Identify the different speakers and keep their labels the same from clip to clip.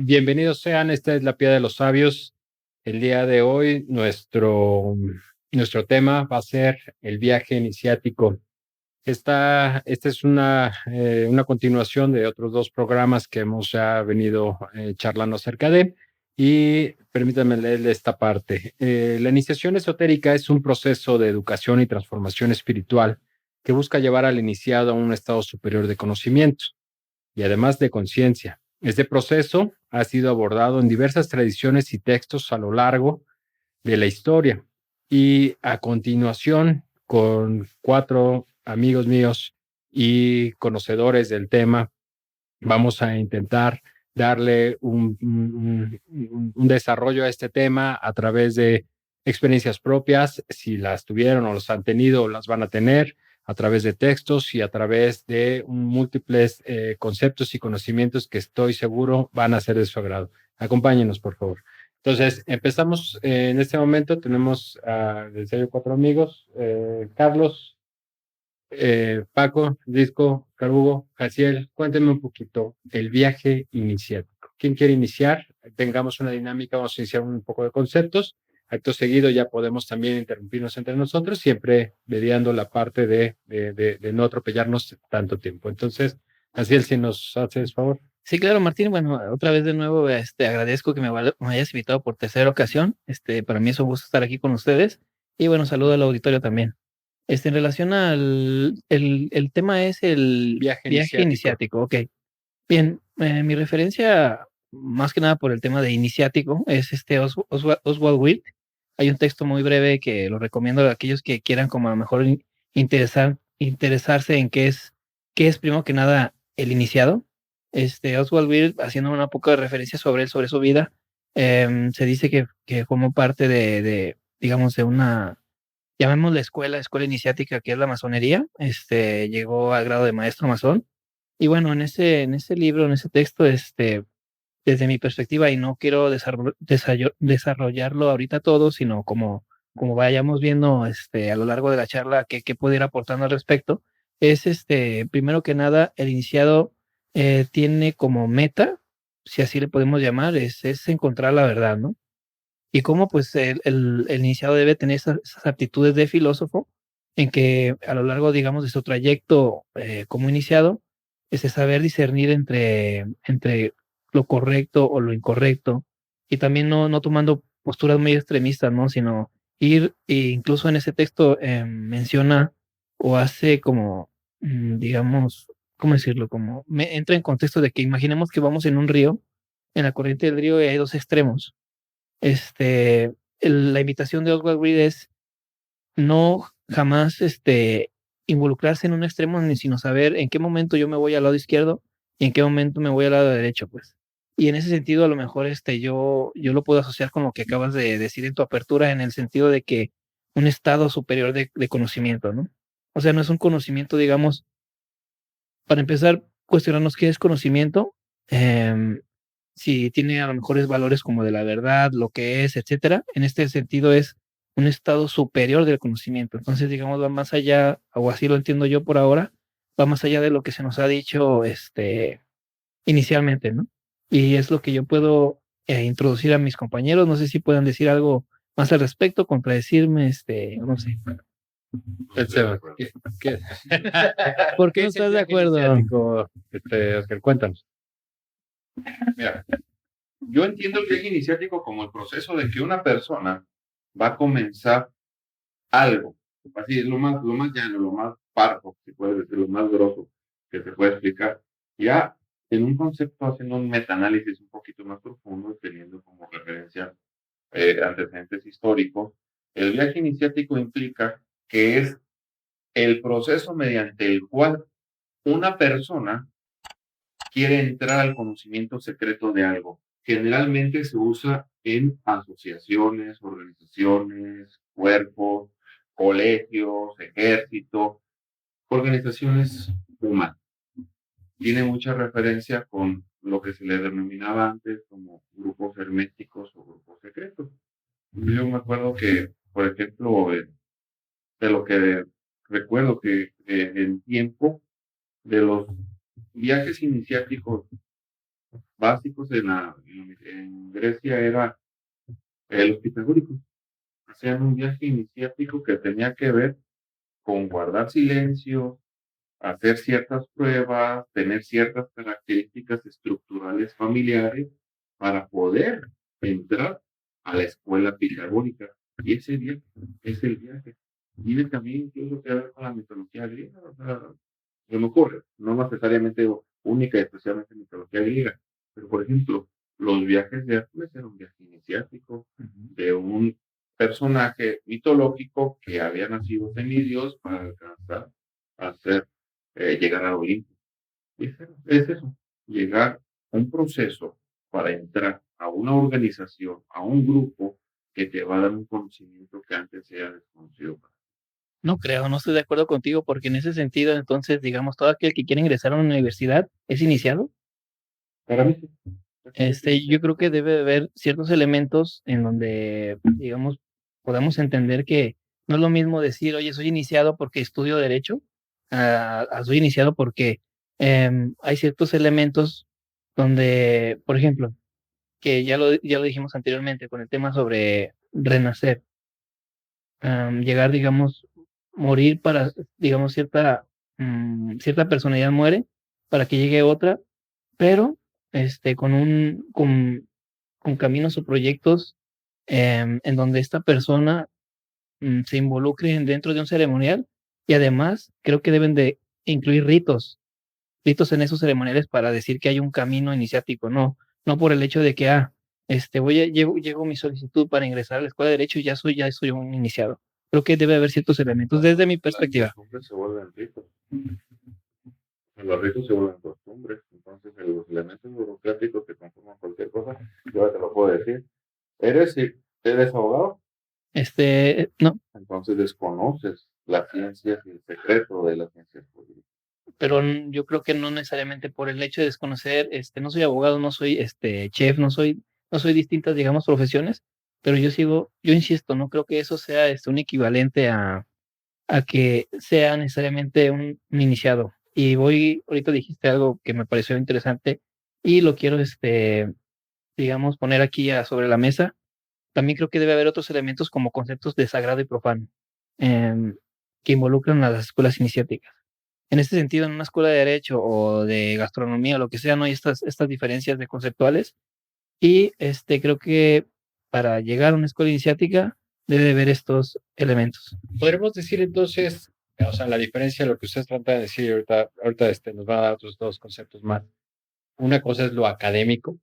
Speaker 1: Bienvenidos sean, esta es la Piedra de los Sabios. El día de hoy nuestro tema va a ser el viaje iniciático. Esta es una continuación de otros dos programas que hemos ya venido charlando acerca de, y permítanme leerle esta parte. La iniciación esotérica es un proceso de educación y transformación espiritual que busca llevar al iniciado a un estado superior de conocimiento y además de conciencia. Este proceso ha sido abordado en diversas tradiciones y textos a lo largo de la historia. Y a continuación, con cuatro amigos míos y conocedores del tema, vamos a intentar darle un desarrollo a este tema a través de experiencias propias, si las tuvieron o las han tenido o las van a tener, a través de textos y a través de múltiples conceptos y conocimientos que estoy seguro van a ser de su agrado. Acompáñenos, por favor. Entonces, empezamos en este momento. Tenemos de serio cuatro amigos. Carlos, Paco, Disco, Carugo, Jaciel, cuéntenme un poquito el viaje iniciático. ¿Quién quiere iniciar? Tengamos una dinámica, vamos a iniciar un poco de conceptos. Acto seguido ya podemos también interrumpirnos entre nosotros, siempre mediando la parte de no atropellarnos tanto tiempo. Entonces, Jaciel, si nos haces favor.
Speaker 2: Sí, claro, Martín. Bueno, otra vez de nuevo, agradezco que me hayas invitado por tercera ocasión. Para mí es un gusto estar aquí con ustedes. Y bueno, saludo al auditorio también. En relación el tema es el
Speaker 1: Viaje
Speaker 2: viaje
Speaker 1: iniciático.
Speaker 2: iniciático. Ok. Bien, mi referencia, más que nada por el tema de iniciático, es Oswald Wirth. Hay un texto muy breve que lo recomiendo a aquellos que quieran como a lo mejor interesarse en qué es primero que nada el iniciado. Oswald Wirth, haciendo una poca de referencia sobre él, sobre su vida, se dice que formó parte digamos, de una, llamémosla escuela iniciática, que es la masonería. Llegó al grado de maestro masón. Y bueno, en ese libro, en ese texto, desde mi perspectiva, y no quiero desarrollarlo ahorita todo, sino como vayamos viendo a lo largo de la charla qué puedo ir aportando al respecto, es primero que nada, el iniciado tiene como meta, si así le podemos llamar, es encontrar la verdad, ¿no? Y cómo pues el iniciado debe tener esas aptitudes de filósofo, en que a lo largo, digamos, de su trayecto como iniciado, es de saber discernir entre lo correcto o lo incorrecto, y también no tomando posturas muy extremistas, ¿no? Sino ir, e incluso en ese texto menciona o hace como, digamos, ¿cómo decirlo? Como entra en contexto de que imaginemos que vamos en un río, en la corriente del río, y hay dos extremos. La invitación de Oswald Reed es no jamás, involucrarse en un extremo, ni sino saber en qué momento yo me voy al lado izquierdo y en qué momento me voy al lado derecho, pues. Y en ese sentido, a lo mejor, yo lo puedo asociar con lo que acabas de decir en tu apertura, en el sentido de que un estado superior de conocimiento, ¿no? O sea, no es un conocimiento, digamos, para empezar, cuestionarnos qué es conocimiento, em, si tiene a lo mejores valores como de la verdad, lo que es, etcétera. En este sentido es un estado superior del conocimiento. Entonces, digamos, va más allá, o así lo entiendo yo por ahora, va más allá de lo que se nos ha dicho, inicialmente, ¿no? Y es lo que yo puedo introducir a mis compañeros. No sé si puedan decir algo más al respecto, contradecirme, no sé.
Speaker 1: Seba, ¿qué,
Speaker 2: ¿Por qué
Speaker 1: qué
Speaker 2: no
Speaker 1: es el
Speaker 2: estás de
Speaker 1: viaje
Speaker 2: acuerdo?
Speaker 1: iniciático, Oscar? Cuéntanos.
Speaker 3: Mira, yo entiendo el viaje iniciático como el proceso de que una persona va a comenzar algo. Así es lo más llano, lo más parco, si puede decir, lo más grosso que se puede explicar. Ya en un concepto, haciendo un metaanálisis un poquito más profundo, teniendo como referencia antecedentes históricos, el viaje iniciático implica que es el proceso mediante el cual una persona quiere entrar al conocimiento secreto de algo. Generalmente se usa en asociaciones, organizaciones, cuerpos, colegios, ejército, organizaciones humanas. Tiene mucha referencia con lo que se le denominaba antes como grupos herméticos o grupos secretos. Yo me acuerdo que, por ejemplo, de lo que recuerdo que en tiempo de los viajes iniciáticos básicos en Grecia era los pitagóricos. Hacían un viaje iniciático que tenía que ver con guardar silencio, hacer ciertas pruebas, tener ciertas características estructurales familiares para poder entrar a la escuela pitagórica. Y ese viaje es el viaje. Tiene también incluso que ver con la mitología griega. O sea, se me ocurre, no necesariamente única y especialmente mitología griega, pero por ejemplo, los viajes de Hércules eran un viaje iniciático de un personaje mitológico que había nacido semidios para alcanzar a ser, llegar al Olimpo. Es eso, llegar a un proceso para entrar a una organización, a un grupo que te va a dar un conocimiento que antes era desconocido.
Speaker 2: No creo, no estoy de acuerdo contigo, porque en ese sentido, entonces, digamos, todo aquel que quiere ingresar a una universidad es iniciado.
Speaker 3: Para mí, sí.
Speaker 2: Yo creo que debe haber ciertos elementos en donde, digamos, podamos entender que no es lo mismo decir, oye, soy iniciado porque estudio derecho, a soy iniciado porque hay ciertos elementos donde, por ejemplo, que ya lo dijimos anteriormente con el tema sobre renacer, llegar, digamos, morir para, digamos, cierta personalidad muere para que llegue otra, pero con caminos o proyectos en donde esta persona se involucre dentro de un ceremonial, y además creo que deben de incluir ritos en esos ceremoniales para decir que hay un camino iniciático, no por el hecho de que, llego mi solicitud para ingresar a la escuela de derecho y ya soy un iniciado. Creo que debe haber ciertos elementos desde mi perspectiva.
Speaker 3: Las costumbres se vuelven ritos. Los ritos se vuelven costumbres. Entonces, los elementos burocráticos que conforman cualquier cosa, yo ahora te lo puedo decir. ¿Eres abogado?
Speaker 2: No,
Speaker 3: Entonces desconoces las ciencias y el secreto de las ciencias jurídicas.
Speaker 2: pero yo creo que no necesariamente por el hecho de desconocer, no soy abogado, no soy chef, no soy distintas, digamos, profesiones, pero yo insisto, no creo que eso sea un equivalente a que sea necesariamente un iniciado. Y ahorita dijiste algo que me pareció interesante y lo quiero, digamos, poner aquí sobre la mesa. También creo que debe haber otros elementos como conceptos de sagrado y profano, em, que involucran a las escuelas iniciáticas. En este sentido, en una escuela de derecho o de gastronomía o lo que sea, no hay estas diferencias de conceptuales. Y creo que para llegar a una escuela iniciática debe de haber estos elementos.
Speaker 1: Podremos decir entonces, o sea, la diferencia de lo que ustedes tratan de decir ahorita nos va a dar otros dos conceptos más. Una cosa es lo académico,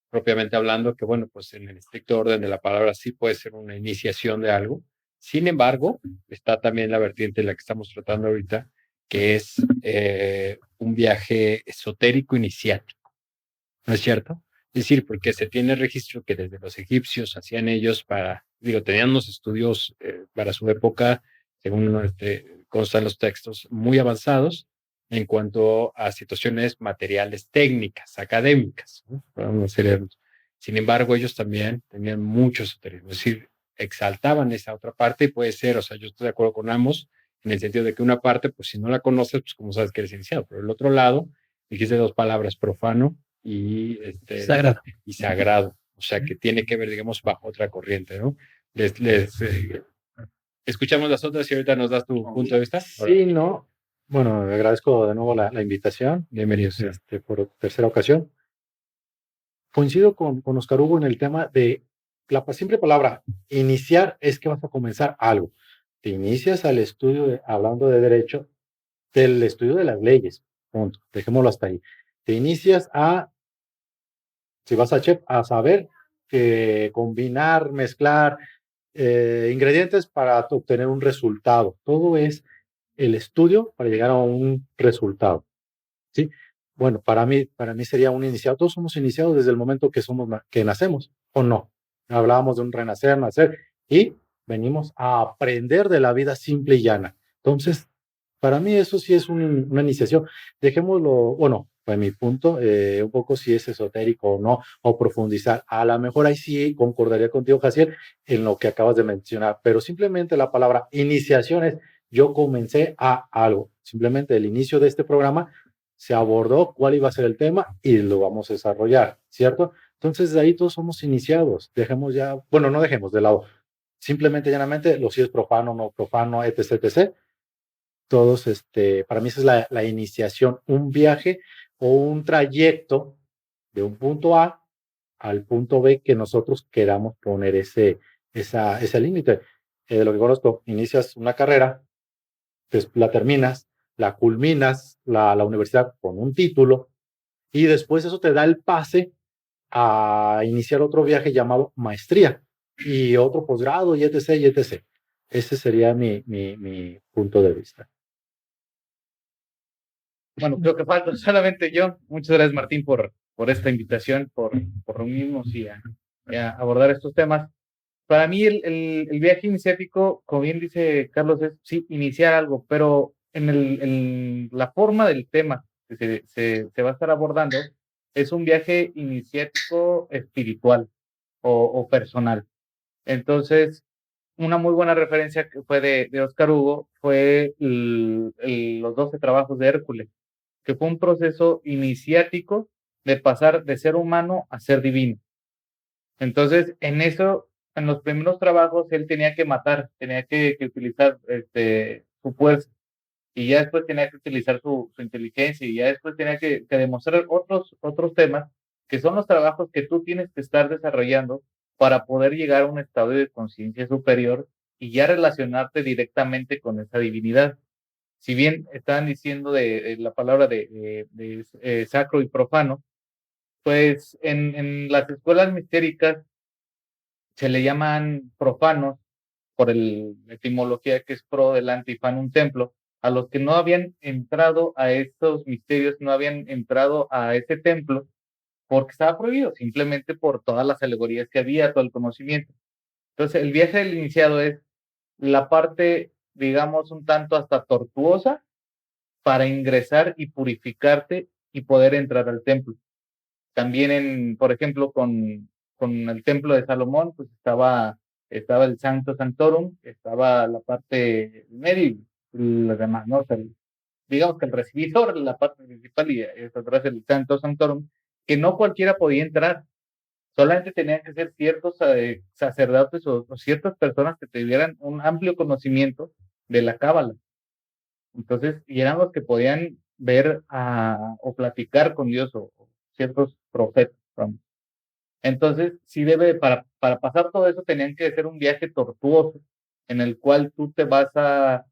Speaker 1: propiamente hablando, que bueno, pues en el estricto orden de la palabra sí puede ser una iniciación de algo. Sin embargo, está también la vertiente de la que estamos tratando ahorita, que es un viaje esotérico iniciático, ¿no es cierto? Es decir, porque se tiene registro que desde los egipcios hacían ellos tenían unos estudios para su época, según constan los textos, muy avanzados en cuanto a situaciones materiales técnicas, académicas, ¿no? Podemos decir. Sin embargo, ellos también tenían mucho esoterismo, es decir, exaltaban esa otra parte y puede ser, o sea, yo estoy de acuerdo con ambos, en el sentido de que una parte, pues si no la conoces, pues como sabes que eres iniciado, pero el otro lado, dijiste dos palabras, profano y,
Speaker 2: Sagrado.
Speaker 1: y sagrado, o sea, que tiene que ver, digamos, bajo otra corriente, ¿no? Escuchamos las otras y ahorita nos das tu punto de vista.
Speaker 4: Sí, no. Bueno, agradezco de nuevo la invitación.
Speaker 1: Bienvenidos.
Speaker 4: Por tercera ocasión. Coincido con Oscar Hugo en el tema de la simple palabra iniciar es que vas a comenzar algo. Te inicias al estudio, hablando de derecho, del estudio de las leyes. Punto. Dejémoslo hasta ahí. Te inicias si vas a chef, a saber que combinar, mezclar ingredientes para obtener un resultado. Todo es el estudio para llegar a un resultado. ¿Sí? Bueno, para mí sería un iniciado. Todos somos iniciados desde el momento que nacemos, ¿o no? Hablábamos de un renacer, nacer, y venimos a aprender de la vida simple y llana. Entonces, para mí eso sí es una iniciación. Dejémoslo, bueno, para mi punto, un poco si es esotérico o no, o profundizar. A lo mejor ahí sí concordaría contigo, Jaciel, en lo que acabas de mencionar, pero simplemente la palabra iniciación es yo comencé a algo. Simplemente el inicio de este programa se abordó cuál iba a ser el tema y lo vamos a desarrollar, ¿cierto? Entonces, de ahí todos somos iniciados. Dejemos ya, bueno, no dejemos de lado, simplemente, llanamente, lo si es profano, no profano, etc., etc. Todos, para mí esa es la iniciación, un viaje o un trayecto de un punto A al punto B que nosotros queramos poner ese límite. De lo que conozco, inicias una carrera, la terminas, la culminas, la universidad con un título, y después eso te da el pase a iniciar otro viaje llamado maestría y otro posgrado y etc. y etc. Ese sería mi punto de vista.
Speaker 2: Bueno, creo que falta solamente yo. Muchas gracias, Martín, por esta invitación, por reunirnos y a abordar estos temas. Para mí, el viaje iniciático, como bien dice Carlos, es sí iniciar algo, pero en la forma del tema que se va a estar abordando es un viaje iniciático espiritual o personal. Entonces, una muy buena referencia que fue de Oscar Hugo fue los 12 trabajos de Hércules, que fue un proceso iniciático de pasar de ser humano a ser divino. Entonces, en los primeros trabajos, él tenía que matar, tenía que utilizar su fuerza, y ya después tenía que utilizar su inteligencia, y ya después tenía que demostrar otros temas, que son los trabajos que tú tienes que estar desarrollando para poder llegar a un estado de conciencia superior y ya relacionarte directamente con esa divinidad. Si bien estaban diciendo de la palabra de sacro y profano, pues en las escuelas mistéricas se le llaman profanos por la etimología que es pro delante y fan un templo, a los que no habían entrado a estos misterios, no habían entrado a ese templo porque estaba prohibido, simplemente por todas las alegorías que había, todo el conocimiento. Entonces, el viaje del iniciado es la parte, digamos, un tanto hasta tortuosa para ingresar y purificarte y poder entrar al templo. También, por ejemplo, con el templo de Salomón, pues estaba el Sancto Sanctorum, estaba la parte medio y los demás, ¿no? O sea, digamos que el recibidor, la parte principal y atrás el Sancto Sanctorum, que no cualquiera podía entrar, solamente tenían que ser ciertos sacerdotes o ciertas personas que tuvieran un amplio conocimiento de la Cábala. Entonces, y eran los que podían ver o platicar con Dios o ciertos profetas, vamos. Entonces, sí para pasar todo eso tenían que hacer un viaje tortuoso en el cual tú te vas a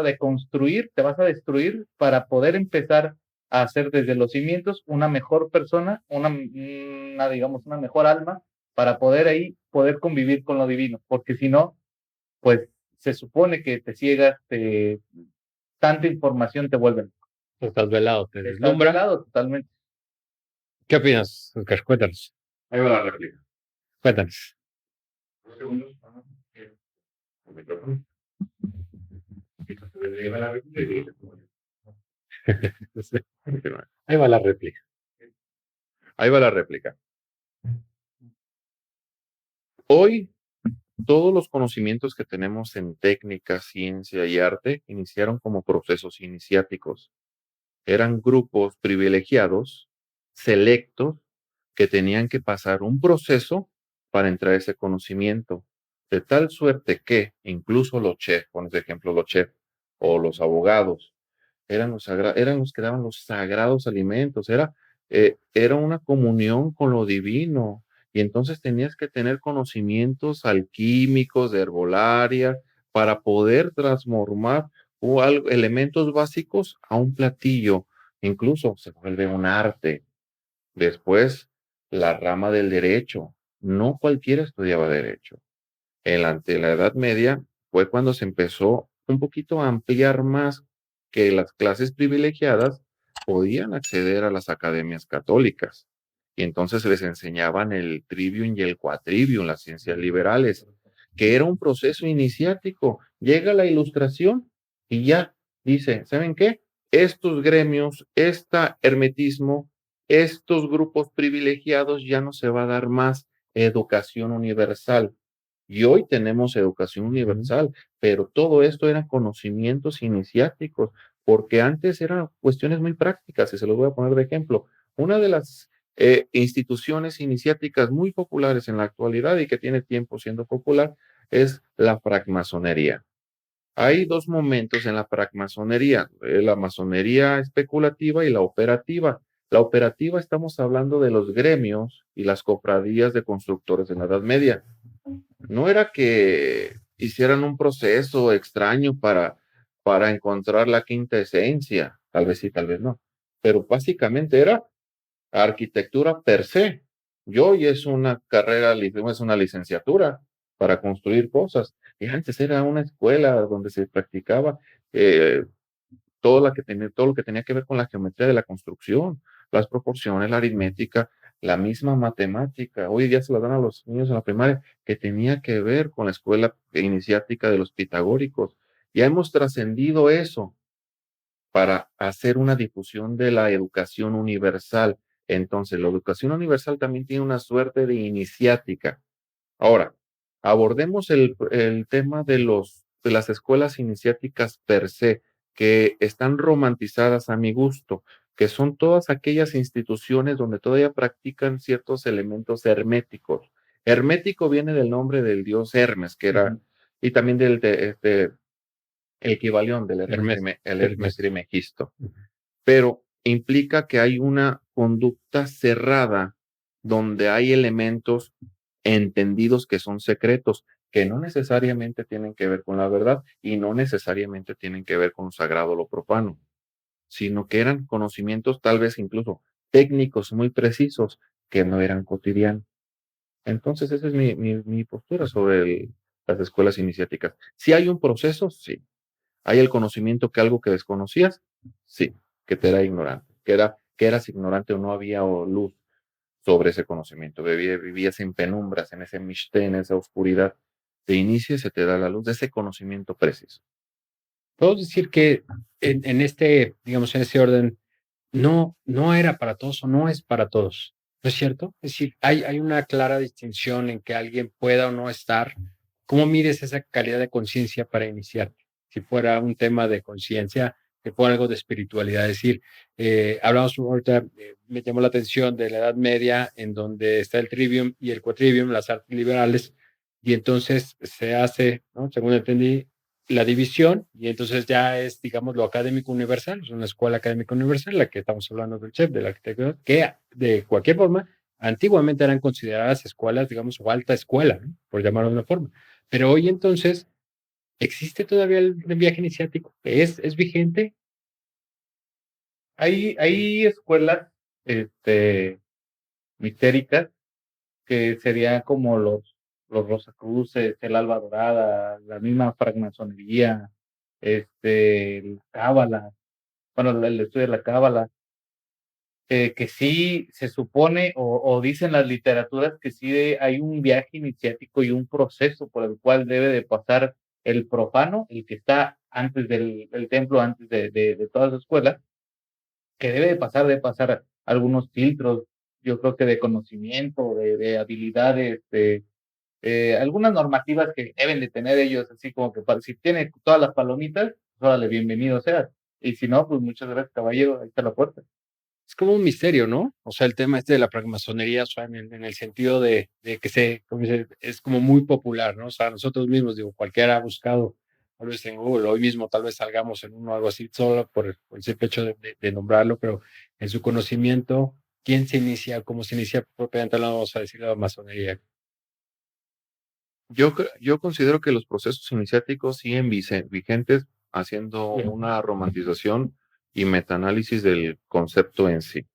Speaker 2: deconstruir, te vas a destruir para poder empezar a hacer desde los cimientos una mejor persona, digamos, una mejor alma, para poder convivir con lo divino, porque si no, pues se supone que te ciegas, tanta información te vuelve.
Speaker 1: Estás velado, te
Speaker 2: Estás
Speaker 1: deslumbra.
Speaker 2: velado totalmente.
Speaker 1: ¿Qué opinas, Oscar? Cuéntanos.
Speaker 3: Ahí va la réplica.
Speaker 1: Cuéntanos.
Speaker 3: 2 segundos. El micrófono. Ahí va la réplica.
Speaker 4: Ahí va la réplica.
Speaker 3: Ahí va la réplica. Hoy, todos los conocimientos que tenemos en técnica, ciencia y arte iniciaron como procesos iniciáticos. Eran grupos privilegiados, selectos, que tenían que pasar un proceso para entrar a ese conocimiento. De tal suerte que incluso los chefs, por ejemplo, los chefs o los abogados, eran los que daban los sagrados alimentos, era una comunión con lo divino. Y entonces tenías que tener conocimientos alquímicos, de herbolaria, para poder transformar elementos básicos a un platillo. Incluso se vuelve un arte. Después, la rama del derecho. No cualquiera estudiaba derecho. Ante la Edad Media fue cuando se empezó un poquito a ampliar más, que las clases privilegiadas podían acceder a las academias católicas. Y entonces les enseñaban el trivium y el quadrivium, las ciencias liberales, que era un proceso iniciático. Llega la Ilustración y ya dice, ¿saben qué? Estos gremios, este hermetismo, estos grupos privilegiados, ya no se va a dar más educación universal. Y hoy tenemos educación universal, pero todo esto eran conocimientos iniciáticos. porque antes eran cuestiones muy prácticas, y se los voy a poner de ejemplo. Una de las instituciones iniciáticas muy populares en la actualidad y que tiene tiempo siendo popular es la francmasonería. Hay dos momentos en la francmasonería, la masonería especulativa y la operativa. La operativa, estamos hablando de los gremios y las cofradías de constructores en la Edad Media. No era que hicieran un proceso extraño para encontrar la quinta esencia, tal vez sí, tal vez no, pero básicamente era arquitectura per se. Y es una carrera, es una licenciatura para construir cosas. Y antes era una escuela donde se practicaba eh, todo lo que tenía que ver con la geometría de la construcción, las proporciones, la aritmética, la misma matemática. Hoy día se la dan a los niños en la primaria, que tenía que ver con la escuela iniciática de los pitagóricos. Ya hemos trascendido eso para hacer una difusión de la educación universal. Entonces, la educación universal también tiene una suerte de iniciática. Ahora, abordemos el tema de las escuelas iniciáticas per se, que están romantizadas a mi gusto, que son todas aquellas instituciones donde todavía practican ciertos elementos herméticos. Hermético viene del nombre del dios Hermes, que era, y también el Kybalión del
Speaker 1: Hermes.
Speaker 3: Hermes Trismegisto, pero implica que hay una conducta cerrada donde hay elementos entendidos que son secretos, que no necesariamente tienen que ver con la verdad y no necesariamente tienen que ver con lo sagrado o lo profano, sino que eran conocimientos tal vez incluso técnicos muy precisos que no eran cotidianos. Entonces, esa es mi postura sobre las escuelas iniciáticas. Si hay un proceso, sí. ¿Hay el conocimiento que algo que desconocías? Sí, que te era ignorante, que eras ignorante o no había luz sobre ese conocimiento. Vivías en penumbras, en ese mishte, en esa oscuridad. Te inicia y se te da la luz de ese conocimiento preciso.
Speaker 1: Puedo decir que en este, digamos, en ese orden, no era para todos o no es para todos, ¿no es cierto? Es decir, hay una clara distinción en que alguien pueda o no estar. ¿Cómo mides esa calidad de conciencia para iniciar? Si fuera un tema de conciencia, que fuera algo de espiritualidad. Es decir, hablamos ahorita, me llamó la atención de la Edad Media, en donde está el trivium y el quadrivium, las artes liberales, y entonces se hace, ¿no? Según entendí, la división, y entonces ya es, digamos, lo académico universal, es una escuela académica universal, la que estamos hablando del chef, de la arquitectura, que de cualquier forma, antiguamente eran consideradas escuelas, digamos, o alta escuela, ¿no? Por llamarlo de una forma. Pero hoy entonces, ¿existe todavía el viaje iniciático? ¿Es vigente?
Speaker 5: Hay escuelas mistéricas que serían como los Rosacruces, el Alba Dorada, la misma francmasonería, la Cábala, bueno, el estudio de la Cábala, que sí se supone o dicen las literaturas que sí hay un viaje iniciático y un proceso por el cual debe de pasar el profano, el que está antes del templo, antes de toda su escuela, que debe pasar algunos filtros, yo creo que de conocimiento, de habilidades, algunas normativas que deben de tener ellos, así como que si tiene todas las palomitas, pues órale, bienvenido sea. Y si no, pues muchas gracias, caballero, ahí está la puerta.
Speaker 1: Es como un misterio, ¿no? O sea, el tema este de la francmasonería, o sea, en el sentido de que como dice, es como muy popular, ¿no? O sea, nosotros mismos, digo, cualquiera ha buscado, tal vez en Google, hoy mismo tal vez salgamos en uno o algo así, solo por el simple hecho de nombrarlo, pero en su conocimiento, ¿quién se inicia? ¿Cómo se inicia propiamente hablando, vamos a decir, la masonería?
Speaker 3: Yo considero que los procesos iniciáticos siguen vigentes, haciendo una romantización y metaanálisis del concepto en sí.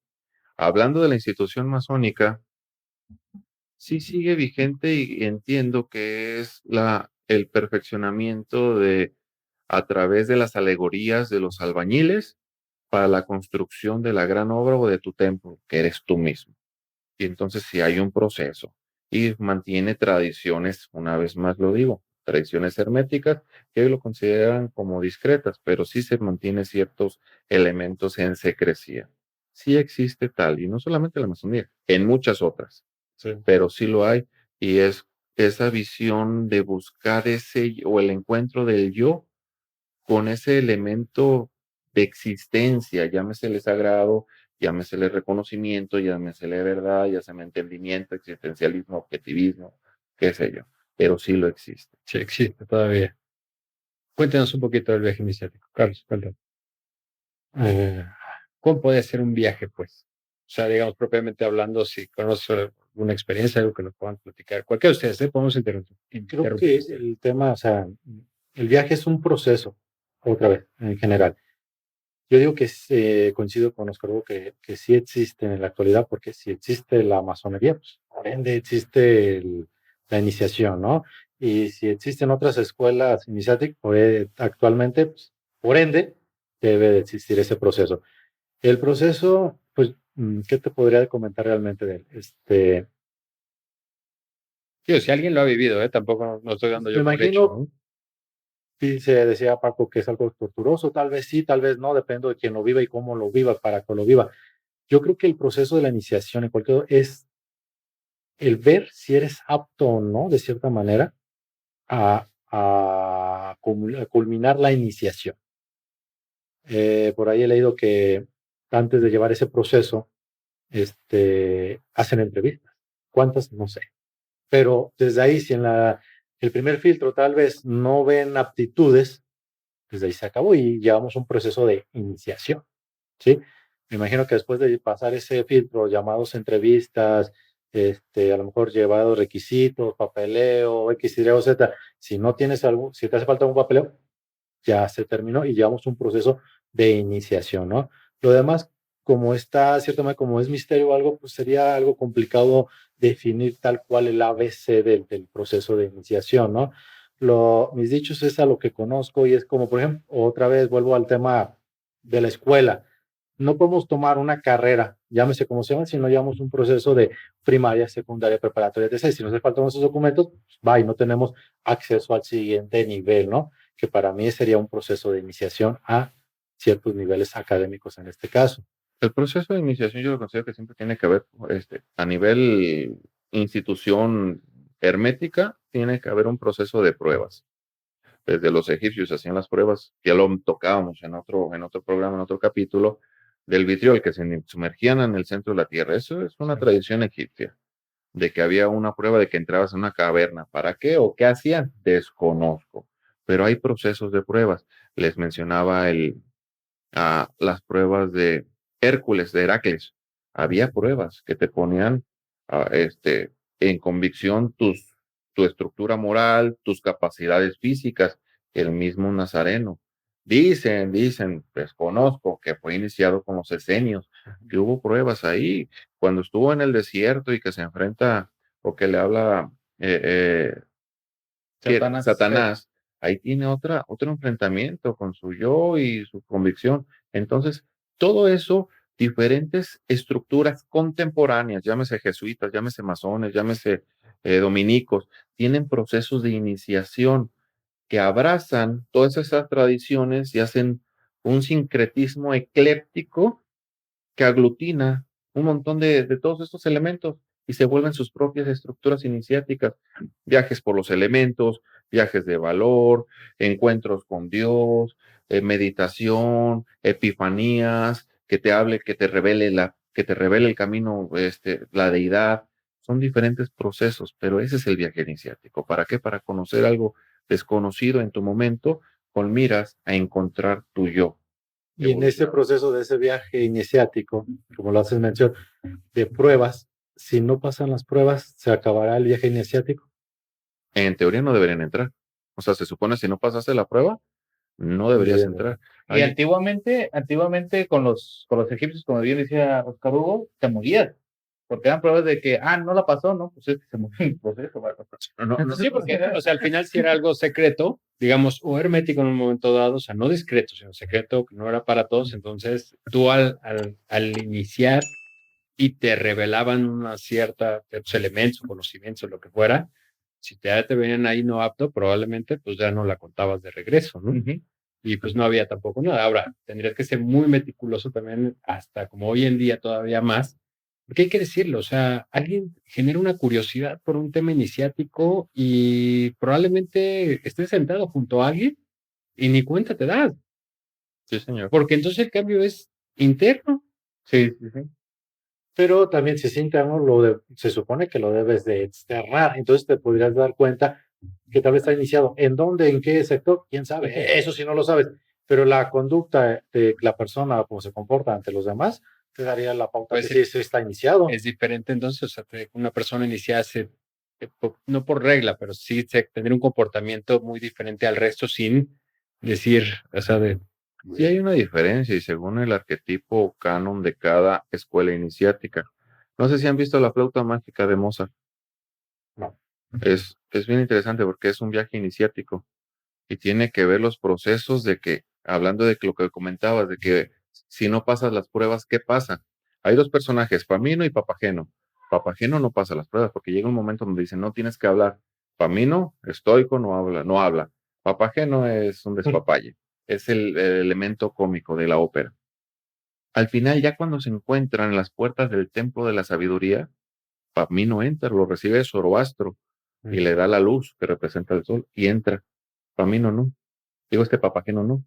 Speaker 3: Hablando de la institución masónica, sí sigue vigente y entiendo que es el perfeccionamiento a través de las alegorías de los albañiles para la construcción de la gran obra o de tu templo, que eres tú mismo. Y entonces sí hay un proceso y mantiene tradiciones, una vez más lo digo, tradiciones herméticas que hoy lo consideran como discretas, pero sí se mantiene ciertos elementos en secrecía. Sí existe tal, y no solamente la masonería, en muchas otras,
Speaker 1: Sí.
Speaker 3: pero sí lo hay, y es esa visión de buscar ese o el encuentro del yo con ese elemento de existencia, llámesele sagrado, llámesele reconocimiento, llámesele verdad, llámesele entendimiento, existencialismo, objetivismo, qué sé yo, pero sí lo existe.
Speaker 1: Sí, existe todavía. Cuéntanos un poquito del viaje iniciático, Carlos, cuéntanos. ¿Cómo puede ser un viaje, pues? O sea, digamos, propiamente hablando, si conoces alguna experiencia, algo que nos puedan platicar. Cualquiera de ustedes, podemos
Speaker 4: Creo que el tema, o sea, el viaje es un proceso, otra vez, en general. Yo digo que coincido con Oscar Hugo que sí existe en la actualidad, porque si existe la masonería, pues por ende existe la iniciación, ¿no? Y si existen otras escuelas iniciáticas, actualmente, pues, por ende, debe de existir ese proceso. El proceso, pues, ¿qué te podría comentar realmente de él?
Speaker 1: Sí, si alguien lo ha vivido, tampoco no estoy dando
Speaker 4: Me
Speaker 1: yo por hecho,
Speaker 4: imagino,
Speaker 1: ¿no?
Speaker 4: sí, se decía Paco que es algo torturoso, tal vez sí, tal vez no, depende de quién lo viva y cómo lo viva, para que lo viva. Yo creo que el proceso de la iniciación en cualquier es el ver si eres apto o no, de cierta manera, a culminar la iniciación. Por ahí he leído que antes de llevar ese proceso, hacen entrevistas. ¿Cuántas? No sé. Pero desde ahí, si en el primer filtro tal vez no ven aptitudes, desde ahí se acabó y llevamos un proceso de iniciación, ¿sí? Me imagino que después de pasar ese filtro, llamados entrevistas, a lo mejor llevados requisitos, papeleo, X, Y o Z, si no tienes algo, si te hace falta un papeleo, ya se terminó y llevamos un proceso de iniciación, ¿no? Lo demás, como está, ciertamente, como es misterio o algo, pues sería algo complicado definir tal cual el ABC del proceso de iniciación, ¿no? Mis dichos es a lo que conozco y es como, por ejemplo, otra vez vuelvo al tema de la escuela. No podemos tomar una carrera, llámese como se llama, si no llevamos un proceso de primaria, secundaria, preparatoria, etc. Si nos hace falta esos documentos, pues, va y no tenemos acceso al siguiente nivel, ¿no? Que para mí sería un proceso de iniciación a ciertos niveles académicos en este caso.
Speaker 3: El proceso de iniciación yo lo considero que siempre tiene que haber, a nivel institución hermética, tiene que haber un proceso de pruebas. Desde los egipcios hacían las pruebas, ya lo tocábamos en otro programa, en otro capítulo, del vitriol, que se sumergían en el centro de la tierra. Eso es una tradición egipcia, de que había una prueba de que entrabas en una caverna. ¿Para qué o qué hacían? Desconozco. Pero hay procesos de pruebas. Les mencionaba las pruebas de Hércules, de Heracles. Había pruebas que te ponían ah, este, en convicción tu estructura moral, tus capacidades físicas, el mismo Nazareno. Dicen, desconozco, que fue iniciado con los esenios, que hubo pruebas ahí, cuando estuvo en el desierto y que se enfrenta o que le habla Satanás, ahí tiene otro enfrentamiento con su yo y su convicción. Entonces, todo eso, diferentes estructuras contemporáneas, llámese jesuitas, llámese masones, llámese dominicos, tienen procesos de iniciación que abrazan todas esas tradiciones y hacen un sincretismo ecléptico que aglutina un montón de todos estos elementos y se vuelven sus propias estructuras iniciáticas. Viajes por los elementos, viajes de valor, encuentros con Dios, meditación, epifanías, que te hable, que te revele el camino, la deidad. Son diferentes procesos, pero ese es el viaje iniciático. ¿Para qué? Para conocer algo desconocido en tu momento con miras a encontrar tu yo.
Speaker 4: Y en ese proceso de ese viaje iniciático, como lo haces mención, de pruebas, si no pasan las pruebas, ¿se acabará el viaje iniciático?
Speaker 3: En teoría no deberían entrar. O sea, se supone si no pasaste la prueba, no deberías entrar.
Speaker 5: Y antiguamente con los egipcios, como bien decía Oscar Hugo, te morías. Porque eran pruebas de que, no la pasó, ¿no? Pues es que se murió en el proceso.
Speaker 1: Sí, porque, o sea, al final si era algo secreto, digamos, o hermético en un momento dado, o sea, no discreto, sino secreto, que no era para todos, entonces tú al iniciar y te revelaban una cierta elementos, conocimientos, lo que fuera, si ya te venían ahí no apto, probablemente pues ya no la contabas de regreso, ¿no? Y pues no había tampoco nada. Ahora, tendrías que ser muy meticuloso también, hasta como hoy en día todavía más, porque hay que decirlo, o sea, alguien genera una curiosidad por un tema iniciático y probablemente estés sentado junto a alguien y ni cuenta te das.
Speaker 3: Sí, señor.
Speaker 1: porque entonces el cambio es interno.
Speaker 5: Sí, sí, sí.
Speaker 4: Pero también si es interno, se supone que lo debes de externar. Entonces te podrías dar cuenta que tal vez está iniciado. ¿En dónde? ¿En qué sector? ¿Quién sabe? Eso sí no lo sabes. Pero la conducta de la persona, cómo se comporta ante los demás, te daría la pauta
Speaker 1: Pues
Speaker 4: que sí, sí está iniciado.
Speaker 1: Es diferente entonces, o sea, una persona iniciada no por regla, pero sí tendría un comportamiento muy diferente al resto sin decir, o sea,
Speaker 3: Sí hay una diferencia y según el arquetipo o canon de cada escuela iniciática. No sé si han visto la flauta mágica de Mozart.
Speaker 4: No.
Speaker 3: Es bien interesante porque es un viaje iniciático y tiene que ver los procesos de que, hablando de lo que comentabas, de que si no pasas las pruebas, ¿qué pasa? Hay dos personajes, Pamino y Papageno. Papageno no pasa las pruebas porque llega un momento donde dicen, no tienes que hablar. Pamino, estoico, no habla, no habla. Papageno es un despapalle, es el elemento cómico de la ópera. Al final, ya cuando se encuentran en las puertas del templo de la sabiduría, Pamino entra, lo recibe Zoroastro y le da la luz que representa el sol y entra. Pamino no. Digo, Papageno no.